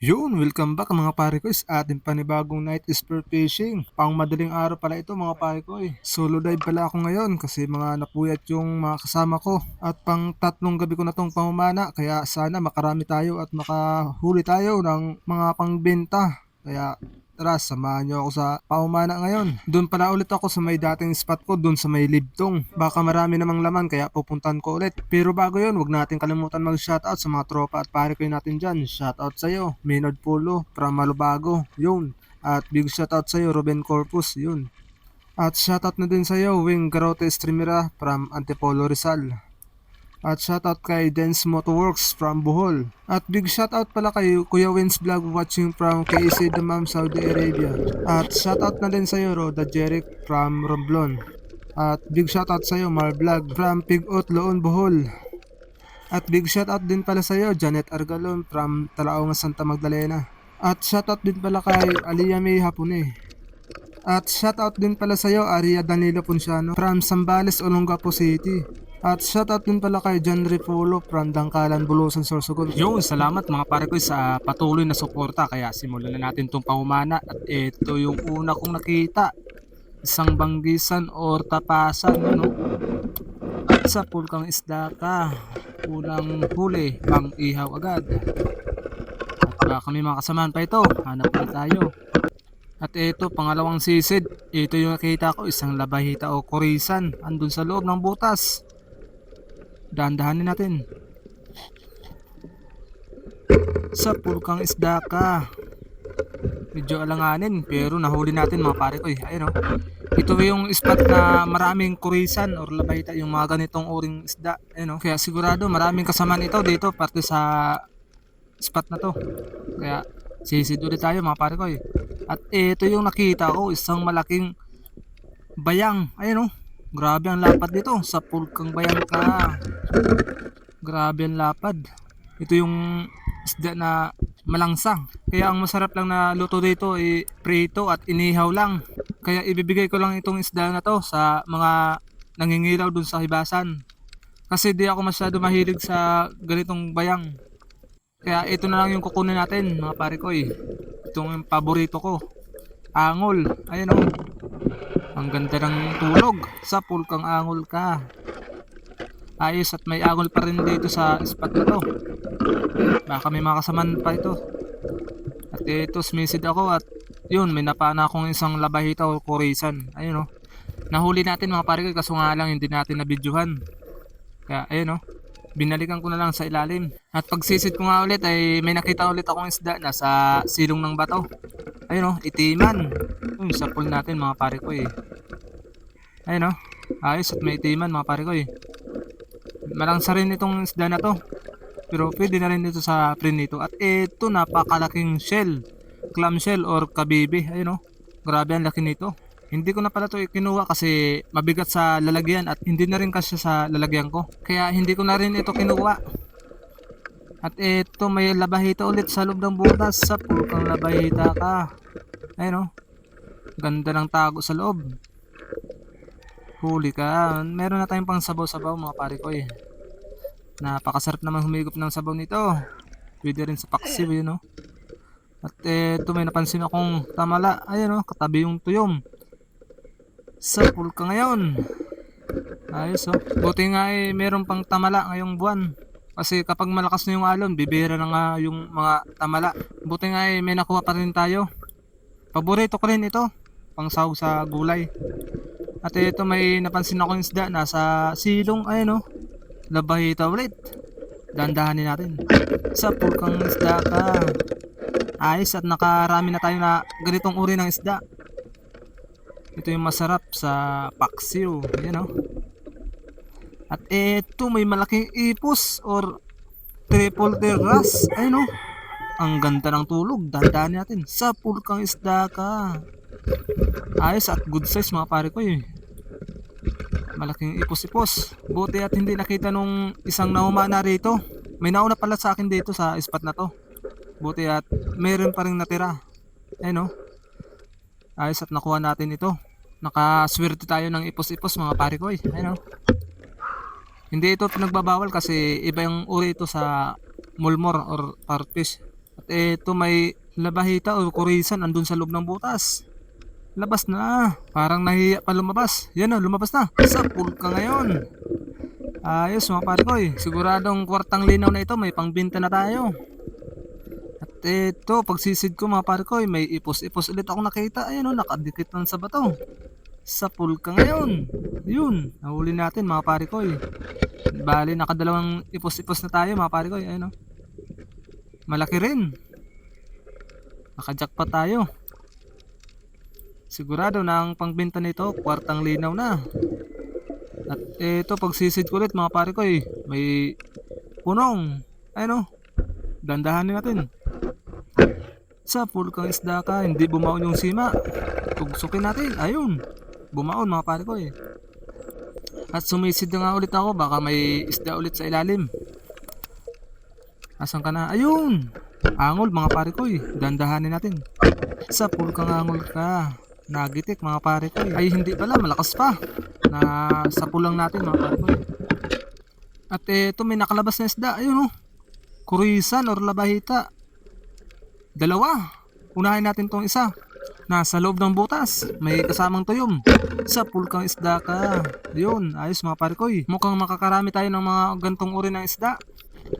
Yun, welcome back mga pare ko sa ating panibagong night spear fishing. Pang madaling araw pala ito mga pare ko eh. Solo dive pala ako ngayon kasi mga napuyat yung mga kasama ko. At pang tatlong gabi ko na tong pamumana kaya sana makarami tayo at makahuli tayo ng mga pangbenta. Kaya tara, samahan nyo ako sa pamumana ngayon. Doon pala ulit ako sa may dating spot ko, doon sa may Libtong. Baka marami namang laman kaya pupuntan ko ulit. Pero bago yun, wag natin kalimutan mag-shoutout sa mga tropa at pare ko natin dyan. Shoutout sa'yo, Maynard Polo, from Malubago, yun. At big shoutout sa'yo, Ruben Corpus, yun. At shoutout na din sa'yo, Wing Garote Streamera from Antipolo Rizal. At shoutout kay Dance Motorworks from Bohol. At big shoutout pala kay Kuya Wins Vlog watching from KC Damam, Saudi Arabia. At shoutout na din sa'yo Roda Jeric from Romblon. At big shoutout sa'yo Mar Vlog from Pigot, Loon, Bohol. At big shoutout din pala sa'yo Janet Argalon from Talaong, Santa Magdalena. At shoutout din pala kay Aliyah May Hapune. At shoutout din pala sa'yo Aria Danilo Ponciano from Zambales, Olongapo City. At shoutout din pala kay John Ripolo from Dangkalan, Bulusan, Sorsogon. Yun, salamat mga pare ko sa patuloy na suporta. Kaya simulan na natin itong pamumana. At ito yung una kong nakita. Isang banggisan or tapasan, no? At sa pulkang isda ka. Unang huli, pang ihaw agad. At baka may mga kasamahan pa ito. Hanap ulit tayo. At ito, pangalawang sisid. Ito yung nakita ko, isang labahita o kurisan. Andun sa loob ng butas. Dahan-dahanin natin. Sa pulkang isda ka. Medyo alanganin pero nahuli natin mga pare ko eh. Ayun o. Ito yung spot na maraming kurisan or labahita, yung mga ganitong uring isda. Ayun o. Kaya sigurado maraming kasamaan ito dito parte sa spot na to. Kaya sisid ulit tayo mga pare ko eh. At ito yung nakita ko, isang malaking bayang. Ayun o. Grabe ang lapad dito sa pulkang bayang ka. Grabe ang lapad. Ito yung isda na malangsang. Kaya ang masarap lang na luto dito ay prito at inihaw lang. Kaya ibibigay ko lang itong isda na to sa mga nangingilaw dun sa hibasan. Kasi di ako masyado mahilig sa ganitong bayang. Kaya ito na lang yung kukunin natin mga pare ko eh. Itong yung paborito ko. Angol. Ayan o. Ang ganda ng tulog sa pulkang angol ka. Ayos at may angol pa rin dito sa spot na to. Baka may makasaman pa ito. At ito sumisid ako at yun, may napana akong isang labahita o kurisan. Ayun o. Nahuli natin mga pare ko kaso nga lang hindi natin nabidyohan. Kaya ayun o. Binalikan ko na lang sa ilalim. At pagsisid ko nga ulit ay may nakita ulit akong isda na sa silong ng bato. Ayun o, itiman. Sa pool natin mga pare ko eh. Ayun o. Ayos at may itiman mga pare ko eh. Malangsa rin itong isda na to. Pero pwede na rin dito sa prinito. At ito napakalaking shell. Clam shell or kabibi. Ayun o. Grabe ang laki nito. Hindi ko na pala ito kinuha kasi mabigat sa lalagyan at hindi na rin kasi sa lalagyan ko. Kaya hindi ko na rin ito kinuha. At ito may labahita ulit sa loob ng butas. Sa pulkang labahita ka. Ayun o. Ganda ng tago sa loob. Huli ka. Meron na tayong pang sabaw-sabaw mga pare ko eh. Napakasarap naman humigop ng sabaw nito. Pwede rin sa paksiw yun o. At ito may napansin akong tamala. Ayun o. Katabi yung tuyom. Sa pulka ngayon. Ayos o. Buti nga eh meron pang tamala ngayong buwan. Kasi kapag malakas na yung alon, bibira na nga yung mga tamala. Buti nga eh may nakuha pa rin tayo. Paborito ko rin ito. Pangsahog sa gulay. At ito may napansin akong isda nasa silong. Ayun o. Labahita ulit. Dandahanin natin. Sa pulkang isda ka. Ayos at nakarami na tayo na ganitong uri ng isda. Ito yung masarap sa paksiw. Yan o. At ito may malaking ipos or triple terras. Ayun o. Ang ganda ng tulog. Dandahanin natin. Sa pulkang isda ka. Ayos at good size mga pare ko eh. Malaking ipos-ipos. Buti at hindi nakita nung isang naumana rito. May nauna pala sa akin dito sa spot na to. Buti at meron pa rin natira. Ayun o. Ayos at nakuha natin ito. Nakaswerte tayo ng ipos-ipos mga pare ko eh. Ayun o. Hindi ito pinagbabawal kasi iba yung uri ito sa mulmor or parfish. At eto may labahita o kurisan andun sa loob ng butas. Labas na. Parang nahiya pa lumabas. Yan o, lumabas na. Sa pool ka ngayon. Ayos mga pare ko eh. Siguradong kwartang linaw na ito. May pangbinta na tayo. At eto, pagsisid ko mga pare ko eh, may ipos-ipos ulit ako nakita. Ayun o, nakadikit lang sa bato. Sa pool ka ngayon. Yun, nahuli natin mga pare ko eh. Bali, nakadalawang ipos-ipos na tayo mga pare ko eh. Ayun o. Malaki rin. Nakajackpot tayo. Sigurado na ang pangbenta nito, kwartang linaw na. At ito, pagsisid ko ulit mga pare ko eh, may punong. Ayun o, dandahanin natin. Sa pool kang isda ka, hindi bumaon yung sima. Tugsukin natin, ayun. Bumaon mga pare ko eh. At sumisid na nga ulit ako, baka may isda ulit sa ilalim. Asan ka na? Ayun! Angol mga pare ko eh, dandahanin natin. Sa pool kang angol ka. Nagitik mga pare ko eh. Ay hindi pala, malakas pa. Na sa pulang natin mga pare ko eh. At eto may nakalabas na isda. Ayun oh. Kurisan or labahita. Dalawa. Unahin natin tong isa. Nasa loob ng butas. May kasamang tuyom. Sa pool kang isda ka. Yun, ayos mga pare ko eh. Mukhang makakarami tayo ng mga gantong uri ng isda.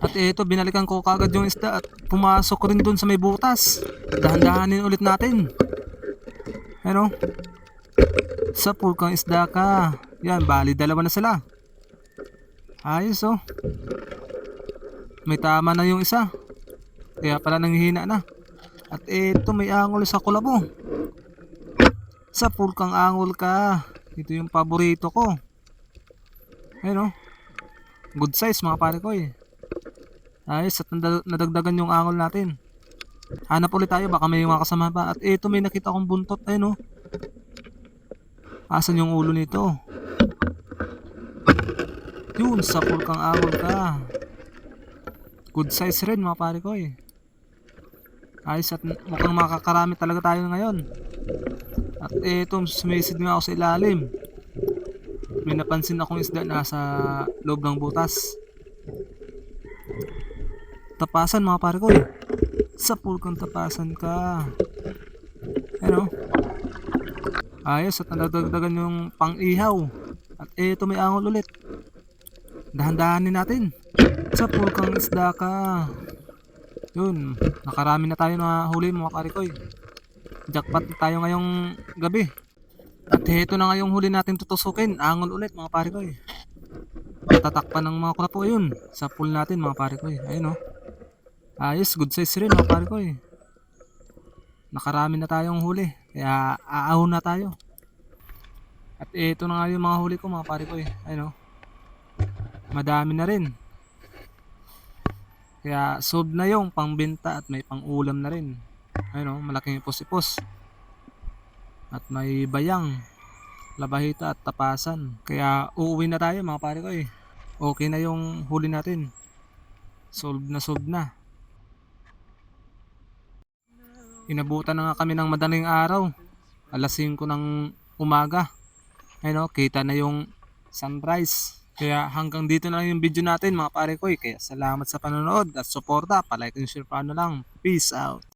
At eto, binalikan ko kagad yung isda at pumasok rin dun sa may butas. Dahan-dahanin ulit natin. Ano? Sa pool kang isda ka. Yan, bali dalawa na sila. Ayos oh. May tama na yung isa. Kaya pala nanghihina na. At ito may angol sa kulabo. Sa pool kang angol ka. Ito yung paborito ko. Ayun oh. Good size mga pare ko eh. Ayos at nadagdagan yung angol natin. Hanap ulit tayo, baka may mga kasama pa. At ito may nakita kong buntot. Ayun oh. Asan yung ulo nito? Yun, sa pool kang angol ka. Good size rin mga pare ko eh. Ayos at mukhang makakarami talaga tayo ngayon. At ito, sumisid nga ako sa ilalim. May napansin akong isda na sa loob ng butas. Tapasan mga pare ko eh. Sa pool kang tapasan ka. Ano? Ayos at nadagdagan yung pang-ihaw. At ito may angol ulit. Dahan-dahanin natin. Sa pool kang isda ka. Yun, nakarami na tayo na huli mga pare ko eh. Jackpot na tayo ngayong gabi. At heto na nga yung huli natin tutusukin. Angol ulit mga pare ko eh. Tatakpan ng mga kulapo yun. Sa pool natin mga pare ko eh. Ayun oh. Ayos, good size rin mga pare ko eh. Nakarami na tayong huli. Kaya aahon na tayo. At ito na nga yung mga huli ko mga pare ko eh. Ayun oh. Madami na rin. Kaya sold na yung pangbenta at may pang-ulam na rin. Ayun oh, malaking ipos-ipos. At may bayang, labahita at tapasan. Kaya uuwi na tayo mga pare ko eh. Okay na yung huli natin. Sold na. Inabutan na nga kami ng madaling araw. Alas 5 ng umaga. Ayun oh, kita na yung sunrise. Kaya hanggang dito na lang yung video natin mga pare ko eh. Kaya salamat sa panonood at suporta. Palike and share paano lang. Peace out.